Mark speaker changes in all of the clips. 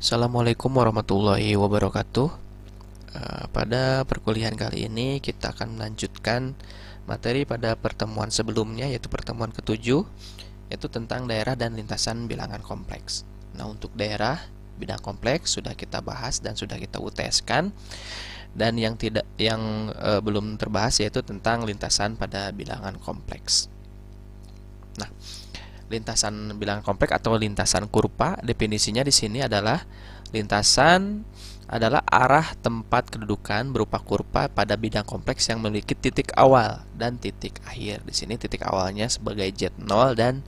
Speaker 1: Assalamualaikum warahmatullahi wabarakatuh. Pada perkuliahan kali ini kita akan melanjutkan materi pada pertemuan sebelumnya, yaitu pertemuan ketujuh, yaitu tentang daerah dan lintasan bilangan kompleks. Nah, untuk daerah bidang kompleks sudah kita bahas dan sudah kita UTS-kan, dan yang belum terbahas yaitu tentang lintasan pada bilangan kompleks. Nah, lintasan bilangan kompleks atau lintasan kurva, definisinya di sini adalah lintasan adalah arah tempat kedudukan berupa kurva pada bidang kompleks yang memiliki titik awal dan titik akhir. Di sini titik awalnya sebagai Z0 dan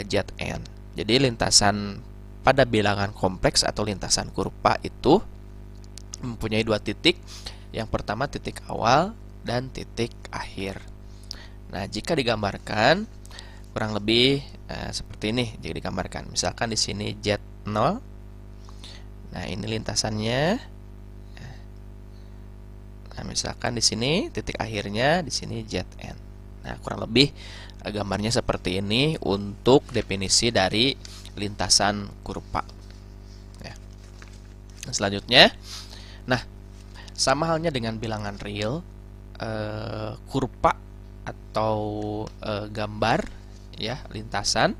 Speaker 1: Zn. Jadi lintasan pada bilangan kompleks atau lintasan kurva itu mempunyai dua titik. Yang pertama titik awal dan titik akhir. Nah, jika digambarkan kurang lebih seperti ini jika digambarkan. Misalkan di sini Z0. Nah, ini lintasannya. Nah, misalkan di sini titik akhirnya di sini Zn. Nah, kurang lebih gambarnya seperti ini untuk definisi dari lintasan kurva. Ya. Nah, selanjutnya, nah, sama halnya dengan bilangan real, kurva atau gambar ya lintasan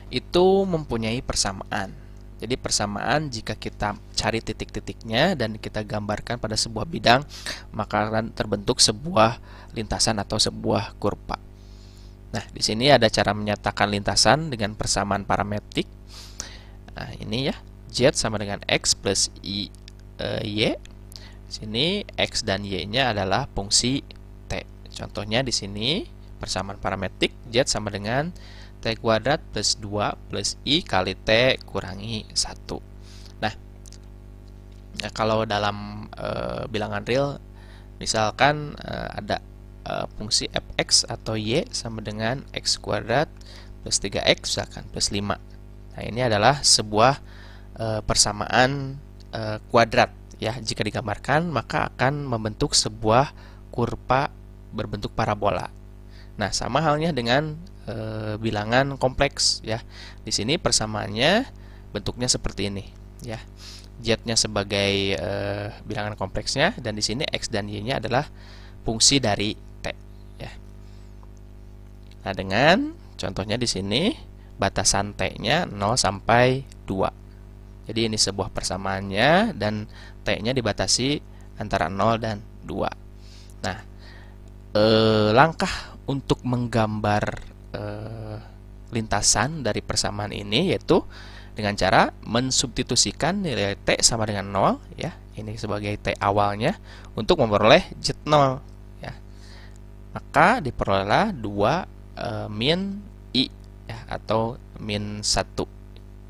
Speaker 1: itu mempunyai persamaan. Jadi persamaan jika kita cari titik-titiknya dan kita gambarkan pada sebuah bidang, maka akan terbentuk sebuah lintasan atau sebuah kurva. Nah, di sini ada cara menyatakan lintasan dengan persamaan parametrik. Nah, ini ya, Z sama dengan X plus Y. Di sini X dan Y-nya adalah fungsi T. Contohnya di sini persamaan parametrik Z sama dengan T kuadrat plus 2 plus I kali T kurangi 1. Nah, kalau dalam bilangan real, misalkan ada fungsi fx atau y sama dengan x kuadrat plus 3x misalkan plus 5. Nah, ini adalah sebuah persamaan kuadrat ya. Jika digambarkan maka akan membentuk sebuah kurva berbentuk parabola. Nah, sama halnya dengan bilangan kompleks ya. Di sini persamaannya bentuknya seperti ini ya. Z-nya sebagai bilangan kompleksnya dan di sini X dan Y-nya adalah fungsi dari T ya. Nah, dengan contohnya di sini batasan T-nya 0 sampai 2. Jadi ini sebuah persamaannya dan T-nya dibatasi antara 0 dan 2. Nah, langkah untuk menggambar lintasan dari persamaan ini yaitu dengan cara mensubstitusikan nilai T sama dengan 0 ya. Ini sebagai T awalnya untuk memperoleh Z0 ya. Maka diperolehlah 2 min I ya, atau min 1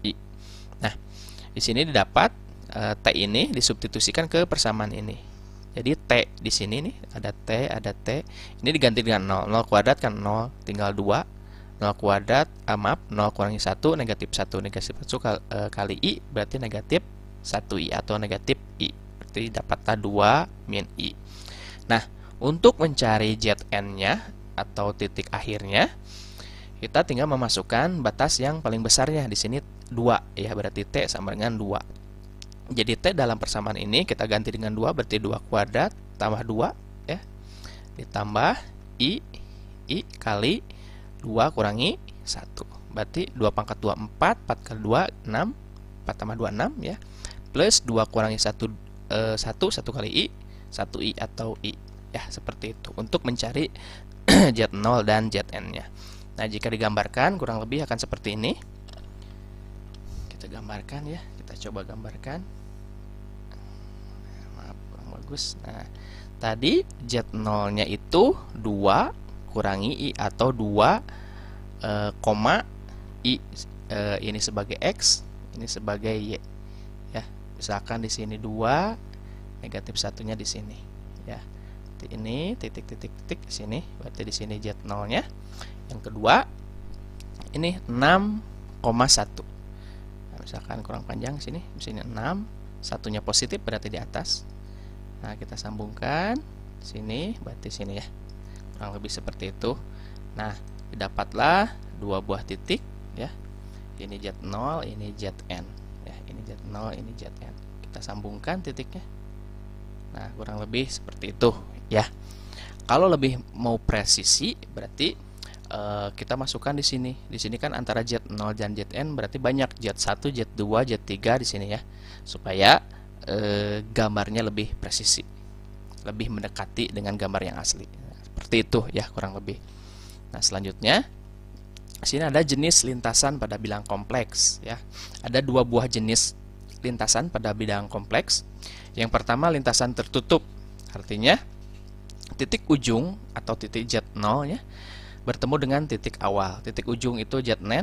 Speaker 1: I. Nah, di sini didapat T ini disubstitusikan ke persamaan ini. Jadi T di sini nih ada T. Ini diganti dengan 0. 0 kuadrat kan 0, tinggal 2. 0 kuadrat, 0 kurangi 1, negatif 1. Negatif 1 kali I berarti negatif 1I atau negatif I. Berarti dapatlah 2 min I. Nah, untuk mencari Zn-nya atau titik akhirnya, kita tinggal memasukkan batas yang paling besarnya. Di sini 2 ya, berarti T sama dengan 2. Jadi T dalam persamaan ini kita ganti dengan 2, berarti 2 kuadrat tambah 2 ya. Ditambah I kali 2 kurangi 1. Berarti 2 pangkat 2 4, 4 kali 2 6, 4 tambah 2 6 ya. Plus 2 kurangi 1 1 kali I, 1I atau I ya, seperti itu untuk mencari Z0 dan Zn-nya. Nah, jika digambarkan kurang lebih akan seperti ini. Kita gambarkan ya, kita coba gambarkan. Maaf, kurang bagus. Nah, tadi Z0-nya itu 2 kurangi I atau 2 koma I ini sebagai X, ini sebagai Y ya. Misalkan di sini 2, negatif satunya di sini ya. Ini titik di sini, berarti di sini Z0-nya. Yang kedua ini 6,1. Nah, misalkan kurang panjang sini 6, satunya positif berarti di atas. Nah, kita sambungkan sini, berarti sini ya. Kurang lebih seperti itu. Nah, didapatlah 2 buah titik ya. Ini Z0, ini Zn ya. ini Z0, ini Zn. Kita sambungkan titiknya. Nah, kurang lebih seperti itu ya. Kalau lebih mau presisi berarti kita masukkan di sini. Di sini kan antara Z0 dan Zn berarti banyak Z1, Z2, Z3 di sini ya. Supaya gambarnya lebih presisi. Lebih mendekati dengan gambar yang asli. Seperti itu ya kurang lebih. Nah, selanjutnya di sini ada jenis lintasan pada bilang kompleks ya. Ada dua buah jenis lintasan pada bidang kompleks. Yang pertama lintasan tertutup. Artinya titik ujung atau titik Z0 ya bertemu dengan titik awal. Titik ujung itu Zn,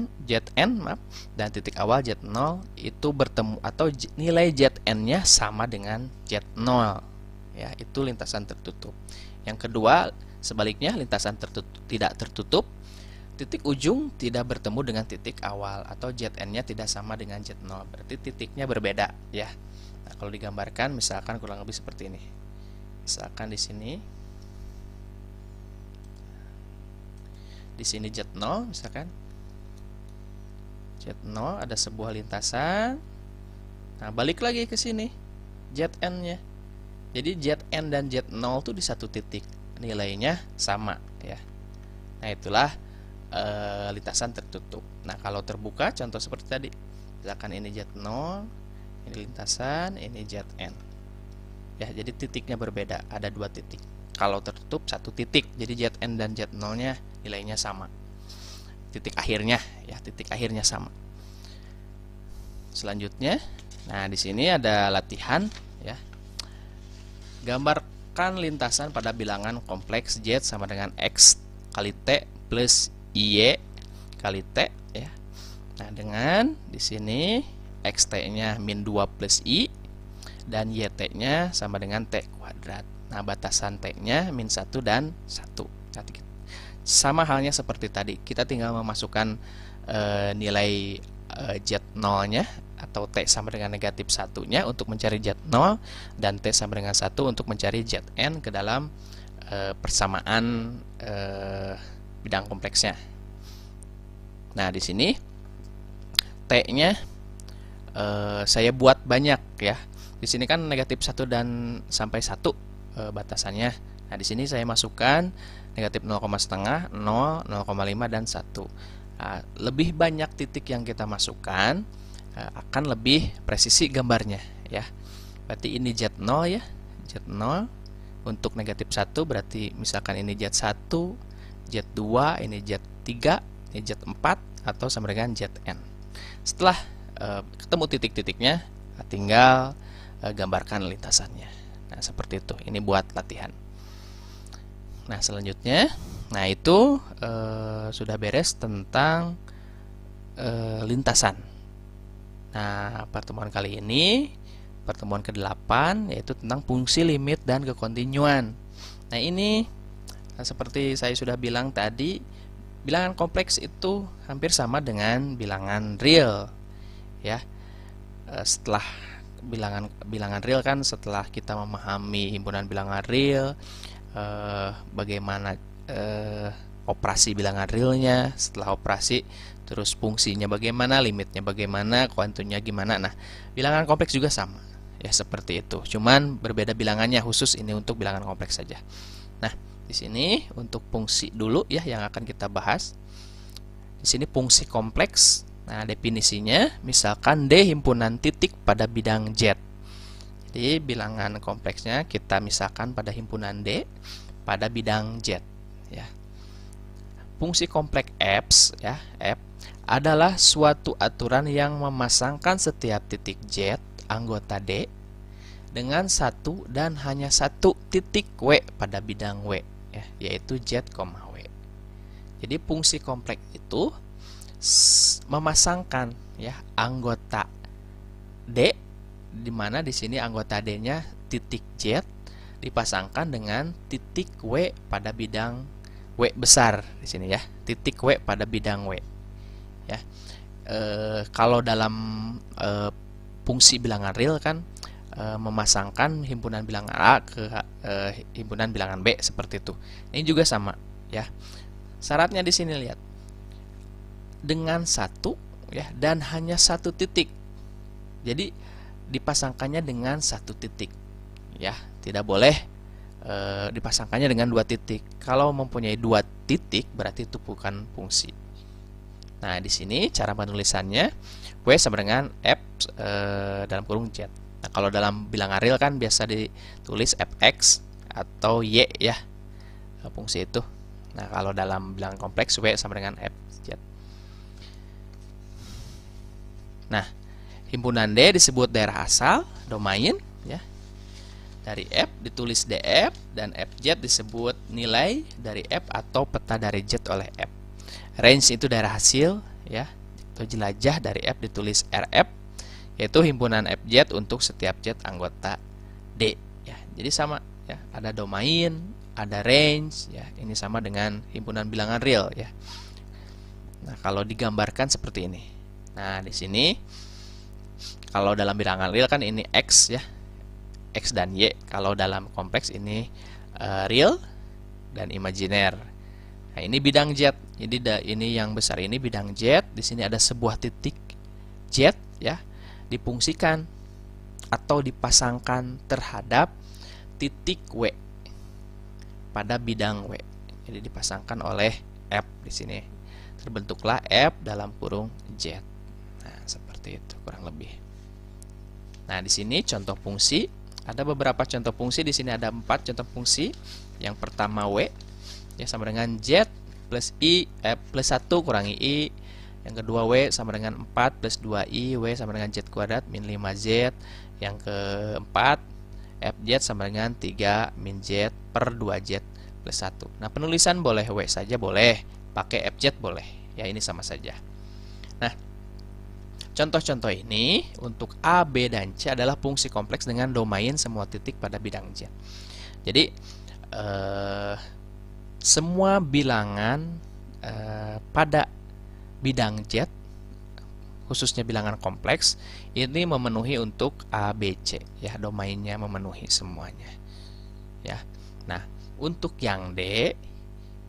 Speaker 1: maaf, dan titik awal Z0 itu bertemu atau nilai Zn-nya sama dengan Z0. Ya, itu lintasan tertutup. Yang kedua, sebaliknya lintasan tidak tertutup. Titik ujung tidak bertemu dengan titik awal atau Zn-nya tidak sama dengan Z0. Berarti titiknya berbeda ya. Nah, kalau digambarkan misalkan kurang lebih seperti ini. Misalkan di sini Z0 misalkan Z0 ada sebuah lintasan. Nah, balik lagi ke sini Zn-nya. Jadi Zn dan Z0 itu di satu titik, nilainya sama ya. Nah, itulah lintasan tertutup. Nah, kalau terbuka contoh seperti tadi. Misalkan ini Z0, ini lintasan, ini Zn. Ya, jadi titiknya berbeda, ada dua titik. Kalau tertutup satu titik, jadi Zn dan Z0-nya nilainya sama. Titik akhirnya ya, titik akhirnya sama. Selanjutnya, nah di sini ada latihan ya. Gambarkan lintasan pada bilangan kompleks Z sama dengan X kali T plus Y kali T ya. Nah, dengan di sini XT-nya min 2 plus I dan YT-nya sama dengan T kuadrat. Nah, batasan T-nya min 1 dan 1. Nanti sama halnya seperti tadi, kita tinggal memasukkan nilai Z0-nya atau T sama dengan negatif 1-nya untuk mencari Z0 dan T sama dengan 1 untuk mencari Zn ke dalam persamaan bidang kompleksnya. Nah, di sini T-nya saya buat banyak ya. Di sini kan negatif 1 dan sampai 1 batasannya. Nah, di sini saya masukkan negatif 0,5, 0, 0,5 dan 1. Nah, lebih banyak titik yang kita masukkan akan lebih presisi gambarnya ya. Berarti ini Z0 ya. Z0 untuk negatif 1 berarti misalkan ini Z1, Z2, ini Z3, ini Z4 atau sama dengan Zn. Setelah ketemu titik-titiknya, tinggal gambarkan lintasannya. Nah, seperti itu. Ini buat latihan. Nah, selanjutnya, nah itu sudah beres tentang lintasan. Nah, pertemuan kali ini, pertemuan ke-8, yaitu tentang fungsi limit dan kekontinuan. Nah, ini seperti saya sudah bilang tadi, bilangan kompleks itu hampir sama dengan bilangan real. Ya, setelah bilangan real kan, setelah kita memahami himpunan bilangan real, bagaimana operasi bilangan realnya, setelah operasi terus fungsinya bagaimana, limitnya bagaimana, kuantumnya gimana. Nah, bilangan kompleks juga sama ya, seperti itu, cuman berbeda bilangannya, khusus ini untuk bilangan kompleks saja. Nah, di sini untuk fungsi dulu ya yang akan kita bahas. Di sini fungsi kompleks. Nah, definisinya misalkan D himpunan titik pada bidang Z. Jadi bilangan kompleksnya kita misalkan pada himpunan D pada bidang Z ya. Fungsi kompleks F ya, F adalah suatu aturan yang memasangkan setiap titik Z anggota D dengan satu dan hanya satu titik W pada bidang W ya, yaitu Z, W. Jadi fungsi kompleks itu memasangkan ya anggota D, di mana di sini anggota D-nya titik Z dipasangkan dengan titik W pada bidang W besar di sini ya, titik W pada bidang W ya. Kalau dalam fungsi bilangan real kan memasangkan himpunan bilangan A ke himpunan bilangan B seperti itu. Ini juga sama ya. Syaratnya di sini lihat, dengan satu ya dan hanya satu titik Jadi dipasangkannya dengan satu titik, ya. Tidak boleh dipasangkannya dengan dua titik. Kalau mempunyai dua titik berarti itu bukan fungsi. Nah, di sini cara penulisannya W sama dengan F dalam kurung Z. Nah, kalau dalam bilangan real kan biasa ditulis Fx atau Y ya, fungsi itu. Nah, kalau dalam bilangan kompleks W sama dengan Fz. Nah, himpunan D disebut daerah asal, domain ya. Dari F ditulis df dan Fz disebut nilai dari F atau peta dari Z oleh F. Range itu daerah hasil ya, atau jelajah dari F ditulis Rf, yaitu himpunan Fz untuk setiap Z anggota D ya. Jadi sama ya, ada domain, ada range ya. Ini sama dengan himpunan bilangan real ya. Nah, kalau digambarkan seperti ini. Nah, di sini kalau dalam bilangan real kan ini X ya, X dan Y. Kalau dalam kompleks ini real dan imajiner. Nah, ini bidang Z. Jadi ini yang besar ini bidang Z. Di sini ada sebuah titik Z ya, difungsikan atau dipasangkan terhadap titik W pada bidang W. Jadi dipasangkan oleh F di sini. Terbentuklah F dalam kurung Z. Nah, seperti itu kurang lebih. Nah, di sini contoh fungsi. Ada beberapa contoh fungsi. Di sini ada 4 contoh fungsi. Yang pertama W ya sama dengan Z plus I plus 1 kurangi I. Yang kedua W sama dengan 4 plus 2I. W sama dengan Z kuadrat min 5Z. Yang keempat Fz sama dengan 3 min Z per 2Z plus 1. Nah, penulisan boleh W saja boleh, pakai Fz boleh. Ya, ini sama saja. Nah, contoh-contoh ini untuk A, B, dan C adalah fungsi kompleks dengan domain semua titik pada bidang Z. Jadi, semua bilangan pada bidang Z, khususnya bilangan kompleks, ini memenuhi untuk A, B, C. Ya, domainnya memenuhi semuanya. Ya. Nah, untuk yang D,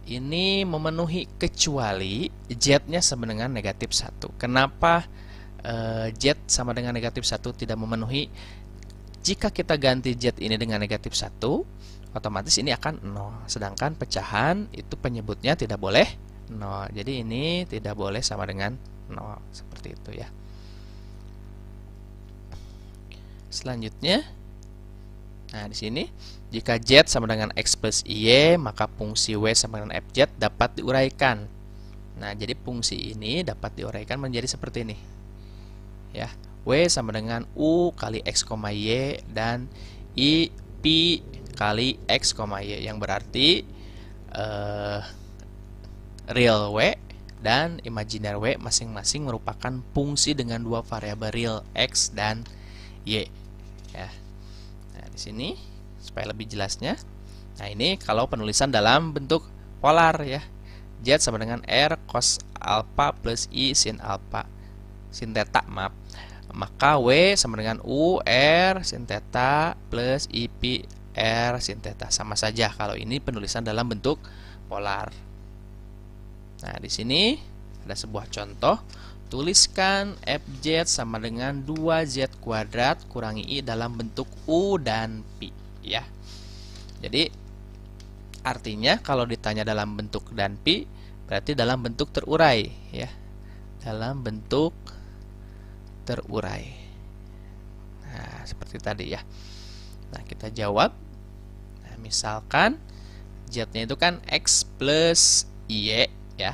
Speaker 1: ini memenuhi kecuali Z-nya sama dengan negatif 1. Kenapa Z sama dengan negatif 1 tidak memenuhi? Jika kita ganti Z ini dengan negatif 1, otomatis ini akan 0. Sedangkan pecahan itu penyebutnya tidak boleh 0. Jadi ini tidak boleh sama dengan 0. Seperti itu ya. Selanjutnya, nah di sini jika Z sama dengan X plus Y, maka fungsi W sama dengan Fz dapat diuraikan. Nah, jadi fungsi ini dapat diuraikan menjadi seperti ini. Ya, W sama dengan U kali X, Y dan I Pi kali X, Y, yang berarti real W dan imajiner W masing-masing merupakan fungsi dengan dua variabel real X dan Y. Ya. Nah, di sini supaya lebih jelasnya. Nah, ini kalau penulisan dalam bentuk polar ya. Z sama dengan R cos alpha plus I sin alpha. Sin theta, maaf. Maka W sama dengan U R sin theta plus I Pi R sin theta. Sama saja kalau ini penulisan dalam bentuk polar. Nah, di sini ada sebuah contoh. Tuliskan Fz sama dengan 2Z kuadrat kurangi I dalam bentuk U dan Pi ya. Jadi artinya kalau ditanya dalam bentuk dan Pi berarti dalam bentuk terurai ya. Dalam bentuk terurai. Nah, seperti tadi ya. Nah, kita jawab. Nah, misalkan Z-nya itu kan X plus Y ya.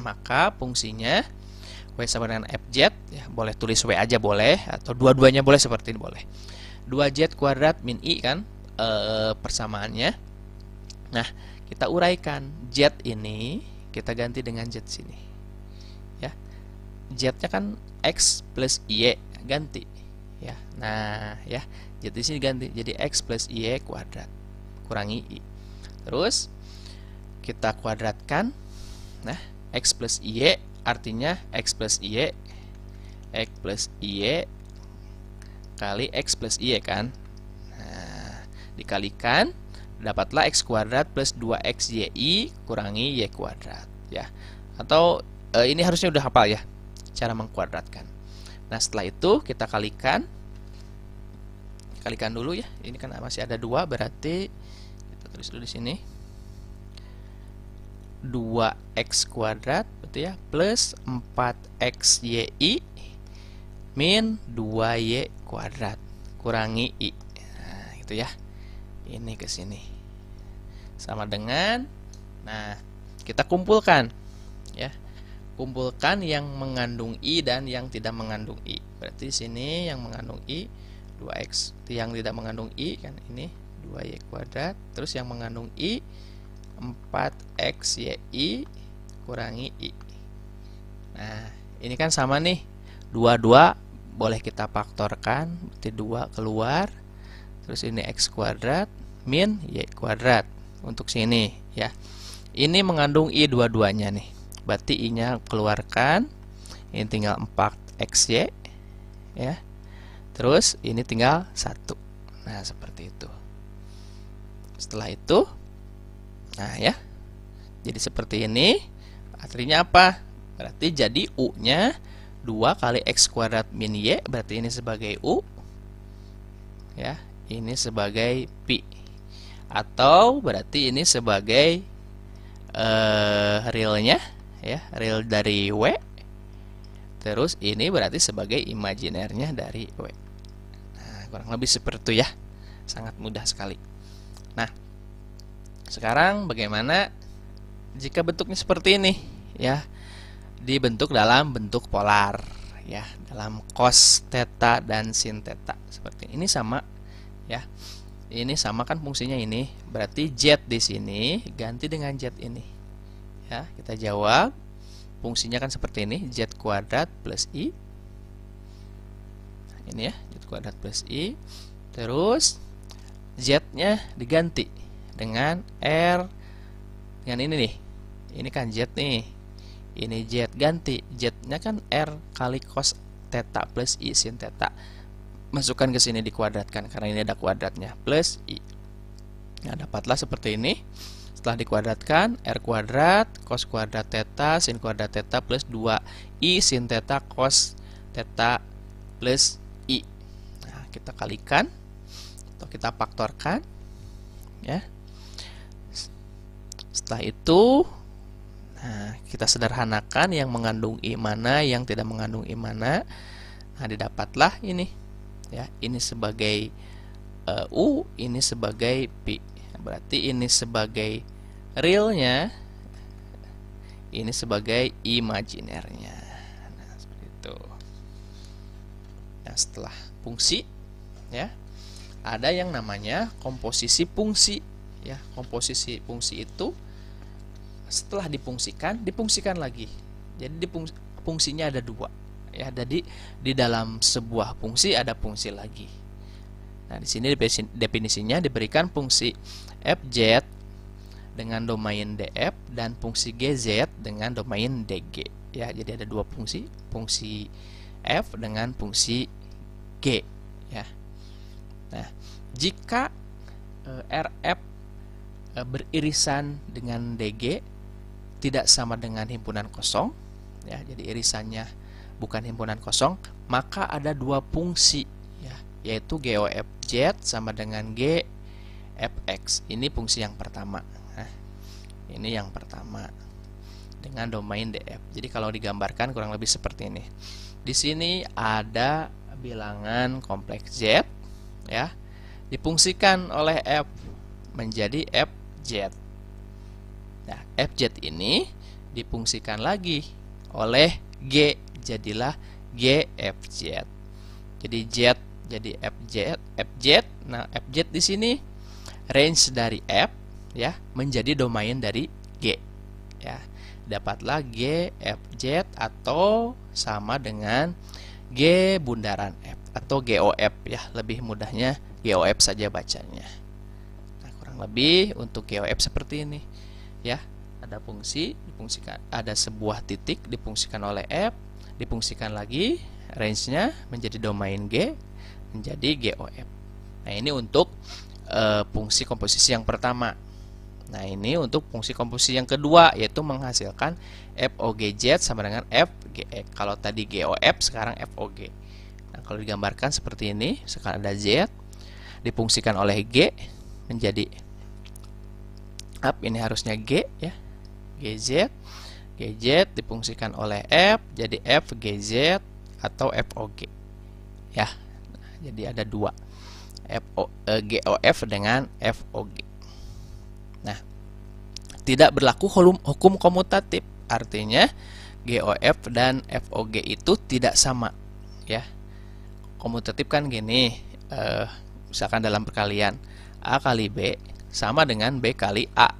Speaker 1: Maka fungsinya W sama dengan Fz ya, boleh tulis W aja boleh atau dua-duanya boleh, seperti ini boleh. 2Z kuadrat min I kan persamaannya. Nah, kita uraikan Z ini kita ganti dengan Z sini. Ya. Z-nya kan X plus Y, ganti ya. Nah, ya, Z di sini ganti jadi X plus Y kuadrat kurangi I. Terus kita kuadratkan. Nah, X plus Y artinya X plus Y kali X plus Y kan. Nah, dikalikan dapatlah X kuadrat plus 2XYI kurangi Y kuadrat ya. Atau ini harusnya udah hafal ya cara mengkuadratkan. Nah, setelah itu kita kalikan dulu ya. Ini kan masih ada 2, berarti kita tulis dulu di sini 2x kuadrat betul ya, plus 4xyi min 2y kuadrat kurangi i. Nah, itu ya. Ini ke sini. Sama dengan, nah, kita kumpulkan ya. Kumpulkan yang mengandung i dan yang tidak mengandung i. Berarti sini yang mengandung i 2x, yang tidak mengandung i kan ini 2y kuadrat, terus yang mengandung i 4xyi kurangi i. Nah, ini kan sama nih. 2 boleh kita faktorkan, berarti 2 keluar. Terus ini x kuadrat min y kuadrat untuk sini ya. Ini mengandung i dua-duanya nih. Berarti i-nya keluarkan. Ini tinggal 4xy ya. Terus ini tinggal 1. Nah, seperti itu. Setelah itu, nah ya, jadi seperti ini. Artinya apa? Berarti jadi u-nya 2 kali x kuadrat min y, berarti ini sebagai u ya, ini sebagai pi, atau berarti ini sebagai realnya ya, real dari w. Terus ini berarti sebagai imajinernya dari w. Nah, kurang lebih seperti itu ya. Sangat mudah sekali. Nah, sekarang bagaimana jika bentuknya seperti ini ya, dibentuk dalam bentuk polar ya, dalam cos theta dan sin theta seperti ini. Sama ya, ini sama kan fungsinya ini, berarti z di sini ganti dengan z ini ya. Kita jawab fungsinya kan seperti ini, z kuadrat plus i, ini ya, z kuadrat plus i. Terus z-nya diganti dengan r, dengan ini nih, ini kan z nih, ini z, ganti z-nya kan r kali cos theta plus i sin theta, masukkan ke sini dikuadratkan karena ini ada kuadratnya, plus i. Nah, dapatlah seperti ini. Setelah dikuadratkan, r kuadrat cos kuadrat theta sin kuadrat theta plus 2i sin theta cos theta plus i. Nah, kita kalikan atau kita faktorkan ya. Setelah itu, nah, kita sederhanakan yang mengandung i mana, yang tidak mengandung i mana. Nah, didapatlah ini ya, ini sebagai u, ini sebagai pi. Berarti ini sebagai realnya, ini sebagai imajinernya. Nah, seperti itu. Nah, setelah fungsi ya, ada yang namanya komposisi fungsi ya. Komposisi fungsi itu setelah difungsikan lagi. Jadi fungsinya ada 2 ya. Jadi di dalam sebuah fungsi ada fungsi lagi. Nah, di sini definisinya diberikan fungsi fz dengan domain df dan fungsi gz dengan domain dg ya. Jadi ada 2 fungsi, fungsi f dengan fungsi g ya. Nah, jika rf beririsan dengan dg tidak sama dengan himpunan kosong ya, jadi irisannya bukan himpunan kosong, maka ada 2 fungsi ya, yaitu GOFZ sama dengan GFX. Ini fungsi yang pertama. Nah, ini yang pertama dengan domain df. Jadi kalau digambarkan kurang lebih seperti ini. Di sini ada bilangan kompleks z ya, difungsikan oleh f menjadi fz. Nah, fz ini difungsikan lagi oleh g, jadilah gfz. Jadi z jadi fz. Nah, fz di sini range dari f ya menjadi domain dari g ya. Dapatlah gfz atau sama dengan g bundaran f atau GOF ya, lebih mudahnya GOF saja bacanya. Nah, kurang lebih untuk GOF seperti ini ya. Ada fungsi difungsikan, ada sebuah titik difungsikan oleh f, difungsikan lagi range-nya menjadi domain G menjadi GOF. Nah, ini untuk fungsi komposisi yang pertama Nah, ini untuk fungsi komposisi yang kedua, yaitu menghasilkan FOGZ sama dengan FGX. Kalau tadi GOF, sekarang FOG. Nah, kalau digambarkan seperti ini, sekarang ada Z, difungsikan oleh G, menjadi up, ini harusnya G, ya, GZ. GZ difungsikan oleh F, jadi FGZ atau FOG. Ya, nah, jadi ada dua, GOF dengan FOG. Nah, tidak berlaku hukum komutatif, artinya GOF dan FOG itu tidak sama, ya. Komutatif kan gini, misalkan dalam perkalian A kali B sama dengan B kali A,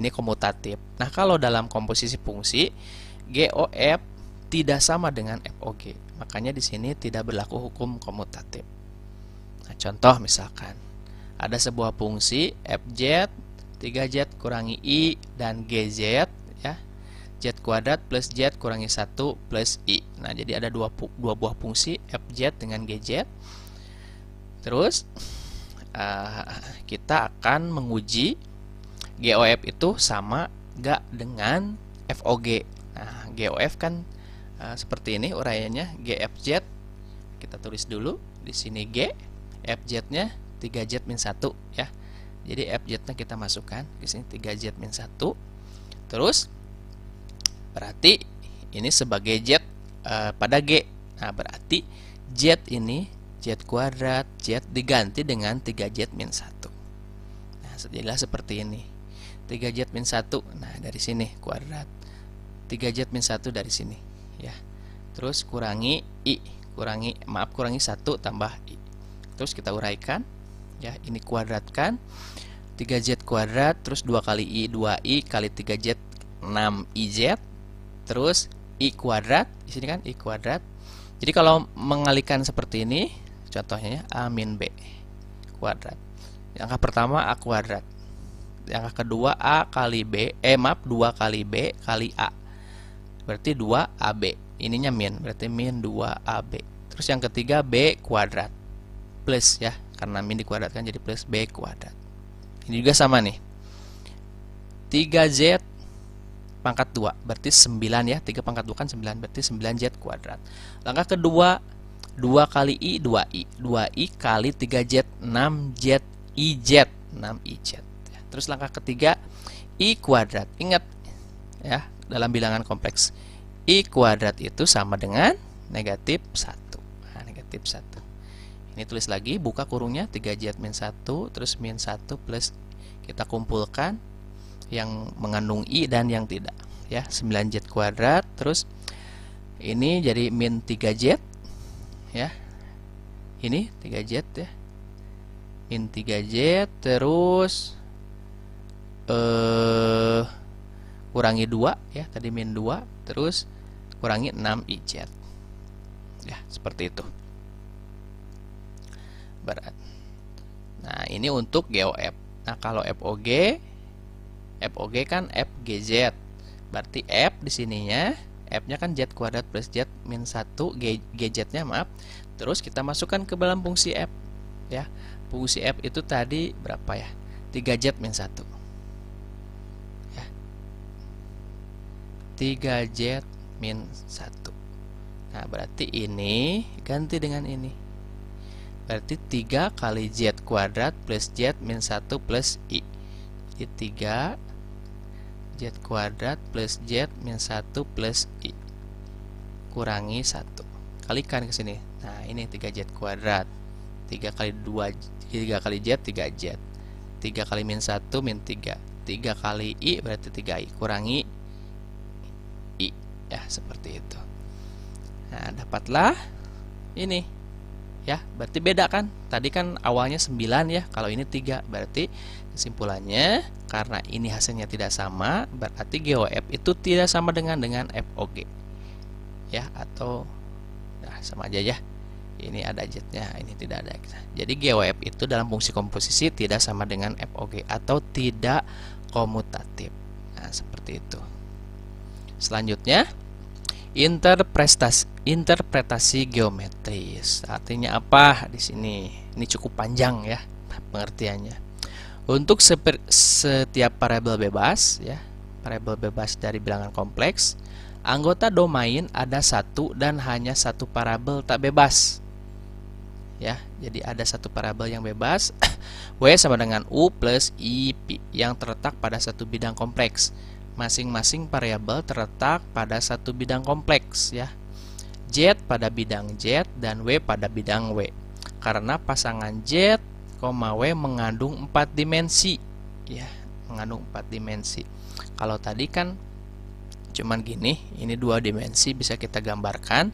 Speaker 1: ini komutatif. Nah, kalau dalam komposisi fungsi, GOF tidak sama dengan FOG, makanya di sini tidak berlaku hukum komutatif. Nah, contoh misalkan ada sebuah fungsi FZ 3Z kurangi I dan GZ, ya, Z kuadrat plus Z kurangi 1 plus I. Nah, jadi ada dua buah fungsi FZ dengan GZ. Terus kita akan menguji GOF itu sama gak dengan FOG. Nah, GOF kan seperti ini uraiannya, GFZ. Kita tulis dulu di sini G, FZ-nya 3Z min 1, ya. Jadi FZ-nya kita masukkan di sini 3Z min 1. Terus berarti ini sebagai Z pada G. Nah, berarti Z ini Z kuadrat, Z diganti dengan 3Z min 1. Nah, jadilah seperti ini. 3Z min 1. Nah, dari sini kuadrat. 3Z min 1 dari sini, ya. Terus kurangi I, kurangi 1 tambah I. Terus kita uraikan, ya, ini kuadratkan 3Z kuadrat, terus 2 kali I 2I kali 3Z 6IZ, terus I kuadrat, di sini kan I kuadrat. Jadi kalau mengalihkan seperti ini, contohnya A min B kuadrat. Yang pertama A kuadrat, yang kedua A kali B, 2 kali B kali A, berarti 2AB, ininya min, berarti min 2AB. Terus yang ketiga B kuadrat plus, ya, karena min dikuadratkan jadi plus B kuadrat. Ini juga sama nih, 3Z pangkat 2 berarti 9, ya, 3 pangkat 2 kan 9, berarti 9Z kuadrat. Langkah kedua 2 kali I 2I, 2I kali 3Z 6ZIZ, 6IZ. Terus langkah ketiga I kuadrat. Ingat, ya, dalam bilangan kompleks I kuadrat itu sama dengan negatif 1. Nah, negatif 1. Ini tulis lagi, buka kurungnya 3Z min 1, terus min 1 plus, kita kumpulkan yang mengandung I dan yang tidak, ya, 9Z kuadrat. Terus ini jadi min 3Z, ya, ini 3Z, ya, min 3Z, terus kurangi 2, ya, tadi min 2, terus kurangi 6IZ, ya, seperti itu. Berat. Nah, ini untuk GOF. Nah, kalau FOG kan FGZ. Berarti F di sininya, F-nya kan Z kuadrat plus Z min 1, GZ-nya maaf. Terus kita masukkan ke dalam fungsi F, ya. Fungsi F itu tadi berapa, ya? 3Z min 1. Ya. 3Z min 1. Nah, berarti ini ganti dengan ini. Berarti 3 kali Z kuadrat plus Z min 1 plus I. Jadi 3 Z kuadrat plus Z min 1 plus I kurangi 1. Kalikan ke sini. Nah, ini 3Z kuadrat. 3 kali 2, 3 kali Z 3Z. 3 kali min 1 min 3. 3 kali I berarti 3I kurangi I. Ya, seperti itu. Nah, dapatlah ini. Ya, berarti beda kan? Tadi kan awalnya 9, ya, kalau ini 3. Berarti kesimpulannya, karena ini hasilnya tidak sama, berarti GOF itu tidak sama dengan FOG. Ya, atau nah, sama aja, ya. Ini ada Z-nya, ini tidak ada. Jadi GOF itu dalam fungsi komposisi tidak sama dengan FOG atau tidak komutatif. Nah, seperti itu. Selanjutnya, interpretasi geometris. Artinya apa di sini? Ini cukup panjang, ya, pengertiannya. Untuk setiap variabel bebas, ya, variabel bebas dari bilangan kompleks, anggota domain ada satu dan hanya satu variabel tak bebas. Ya, jadi ada satu variabel yang bebas, W sama dengan U plus IP yang terletak pada satu bidang kompleks. Masing-masing variabel terletak pada satu bidang kompleks, ya. Z pada bidang Z dan W pada bidang W. Karena pasangan Z, W mengandung 4 dimensi, ya, mengandung 4 dimensi. Kalau tadi kan cuman gini, ini 2 dimensi bisa kita gambarkan,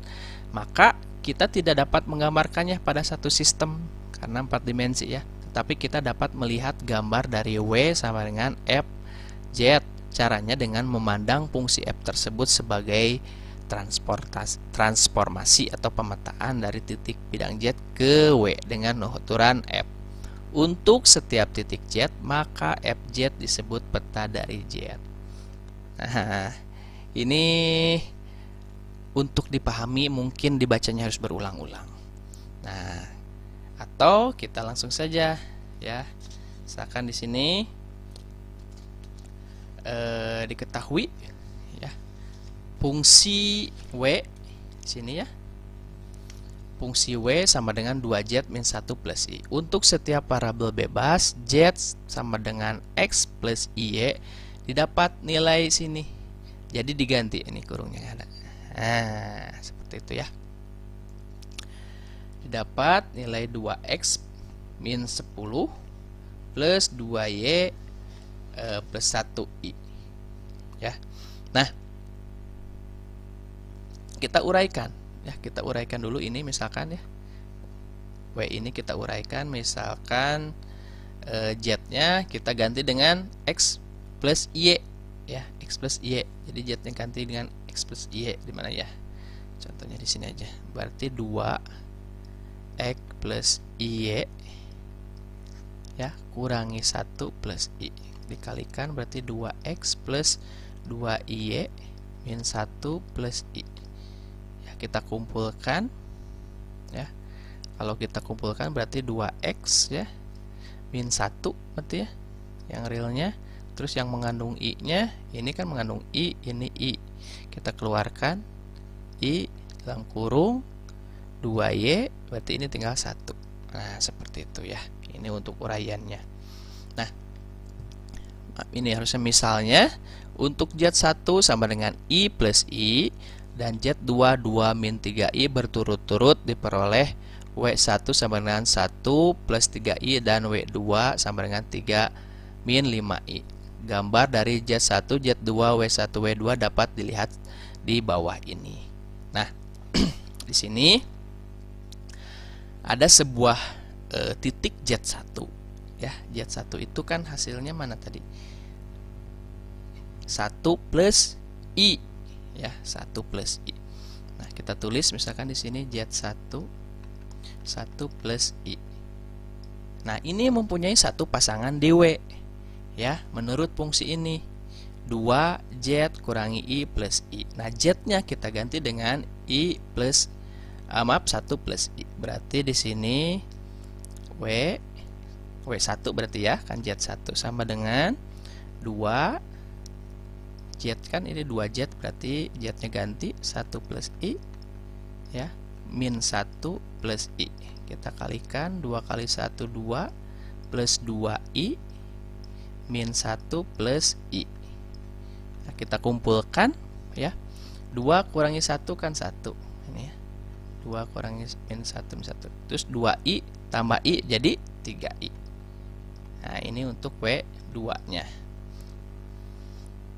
Speaker 1: maka kita tidak dapat menggambarkannya pada satu sistem karena 4 dimensi, ya. Tetapi kita dapat melihat gambar dari W sama dengan F Z. Caranya dengan memandang fungsi F tersebut sebagai transformasi atau pemetaan dari titik bidang Z ke W dengan noturan F. Untuk setiap titik Z, maka FZ disebut peta dari Z. Nah, ini untuk dipahami mungkin dibacanya harus berulang-ulang. Nah, atau kita langsung saja, ya. Misalkan di sini diketahui, ya, fungsi W di sini, ya. Fungsi W sama dengan 2Z min 1 plus I. Untuk setiap variabel bebas, Z sama dengan X plus Y, didapat nilai sini. Jadi diganti, ini kurungnya ada. Nah, seperti itu, ya. Didapat nilai 2X min 10 plus 2Y plus 1I. Ya. Nah, kita uraikan. Ya, kita uraikan dulu ini misalkan, ya. W ini kita uraikan, misalkan Z-nya kita ganti dengan X plus Y, ya, X plus Y. Jadi Z-nya ganti dengan X plus Y di mana, ya? Contohnya di sini aja. Berarti 2X plus Y, ya, kurangi 1 plus I. Dikalikan berarti 2X plus 2Y min 1 plus I. Kita kumpulkan, ya. Kalau kita kumpulkan berarti 2X, ya, min 1 berarti, ya, yang realnya. Terus yang mengandung I-nya, ini kan mengandung I, ini I. Kita keluarkan I dalam kurung 2Y, berarti ini tinggal 1. Nah, seperti itu, ya. Ini untuk uraiannya. Nah, ini harusnya misalnya untuk Z1 sama dengan I plus I dan Z2 2 min 3I berturut-turut diperoleh W1 sama dengan 1 plus 3I dan W2 sama dengan 3 min 5I. Gambar dari Z1, Z2, W1, W2 dapat dilihat di bawah ini. Nah, di sini ada sebuah titik Z1, ya. Z1 itu kan hasilnya mana tadi? 1 plus I, ya, 1 plus I. Nah, kita tulis misalkan di sini Z1 1 plus I. Nah, ini mempunyai satu pasangan DW, ya, menurut fungsi ini 2Z kurangi I plus I. Nah, Z-nya kita ganti dengan I plus 1 plus I. Berarti di sini W1 berarti, ya, kan Z1 sama dengan 2 Z, kan ini 2Z, berarti Z-nya ganti 1 plus I, ya, min 1 plus I. Kita kalikan 2 kali 1 2 plus 2I min 1 plus I. Nah, kita kumpulkan, ya. 2 kurangi 1 kan 1. Ini, ya. 2 kurangi min 1 min 1. Terus 2I tambah I jadi 3I. Nah, ini untuk W2-nya.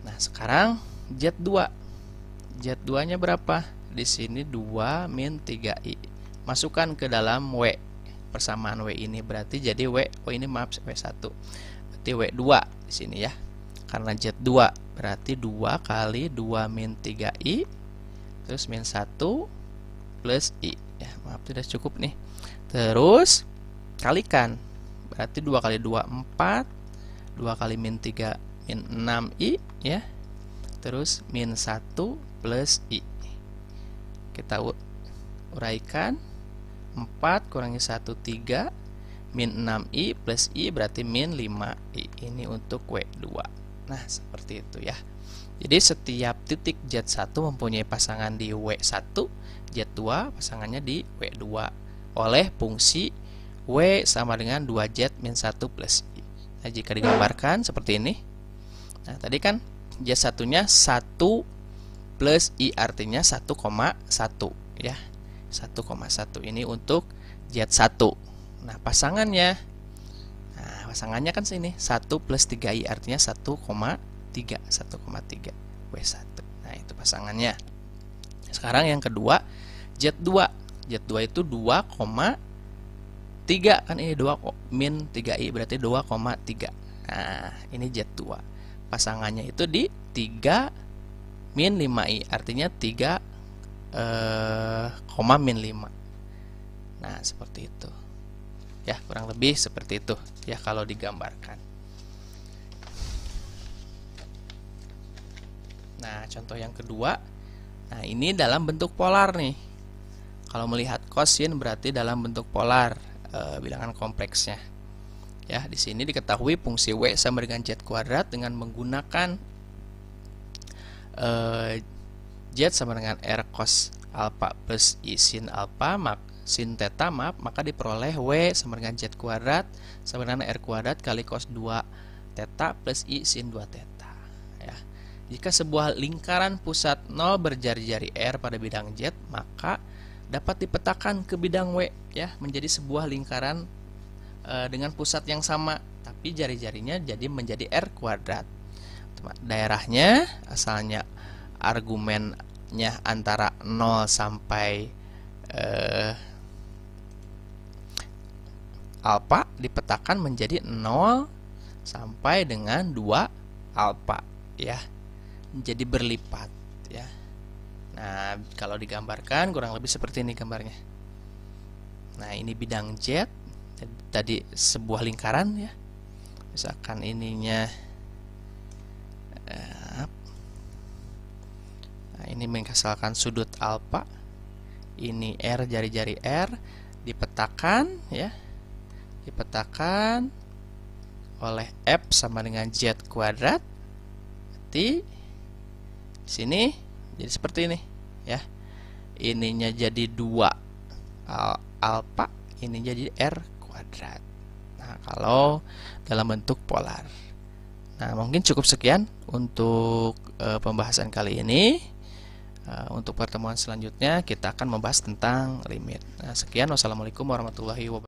Speaker 1: Nah, sekarang Z2. Z2-nya berapa? Di sini 2 min 3I. Masukkan ke dalam W. Persamaan W ini berarti jadi ini maaf, W1. Berarti W2 di sini, ya. Karena Z2 berarti 2 kali 2 min 3I terus min 1 plus I. Ya, maaf tidak cukup nih. Terus kalikan. Berarti 2 kali 2 4. 2 kali min 3 min 6I, ya. Terus min 1 plus I. Kita uraikan. 4 kurangi 1 3 min 6i plus i berarti min 5i. Ini untuk W2. Nah, seperti itu ya. Jadi setiap titik Z1 mempunyai pasangan di W1, Z2 pasangannya di W2 oleh fungsi W sama dengan 2Z min 1 plus I. Nah, jika digambarkan seperti ini. Nah, tadi kan Z1-nya 1 plus I artinya 1,1 ya. 1,1 ini untuk Z1. Nah, pasangannya kan sini 1 plus 3I artinya 1,3 W1. Nah, itu pasangannya. Sekarang yang kedua Z2. Z2 itu 2,3 kan, ini 2 min 3I berarti 2,3. Nah, ini Z2. Pasangannya itu di 3 min 5I artinya 3 min 5. Nah, seperti itu. Ya, kurang lebih seperti itu ya kalau digambarkan. Nah, contoh yang kedua. Nah, ini dalam bentuk polar nih. Kalau melihat kosin berarti dalam bentuk polar bilangan kompleksnya. Ya, di sini diketahui fungsi W sama dengan Z kuadrat dengan menggunakan Z sama dengan R cos alpha plus I sin alpha sin theta maka diperoleh W sama dengan Z kuadrat sama dengan R kuadrat kali cos 2 theta plus I sin 2 theta ya. Jika sebuah lingkaran pusat 0 berjari-jari R pada bidang Z, maka dapat dipetakan ke bidang W ya menjadi sebuah lingkaran dengan pusat yang sama, tapi jari-jarinya jadi menjadi R kuadrat. Daerahnya asalnya argumennya antara 0 sampai alpha dipetakan menjadi 0 sampai dengan 2 alpha ya. Jadi berlipat ya. Nah, kalau digambarkan kurang lebih seperti ini gambarnya. Nah, ini bidang Z. Tadi sebuah lingkaran ya. Misalkan ininya nah, ini menghasilkan sudut alpha. Ini R, jari-jari R dipetakan ya. Dipetakan oleh F sama dengan Z kuadrat. Berarti sini jadi seperti ini ya. Ininya jadi 2 alpha, ini jadi R kuadrat. Nah, kalau dalam bentuk polar. Nah, mungkin cukup sekian untuk pembahasan kali ini. Untuk pertemuan selanjutnya kita akan membahas tentang limit. Nah, sekian. Wassalamualaikum warahmatullahi wabarakatuh.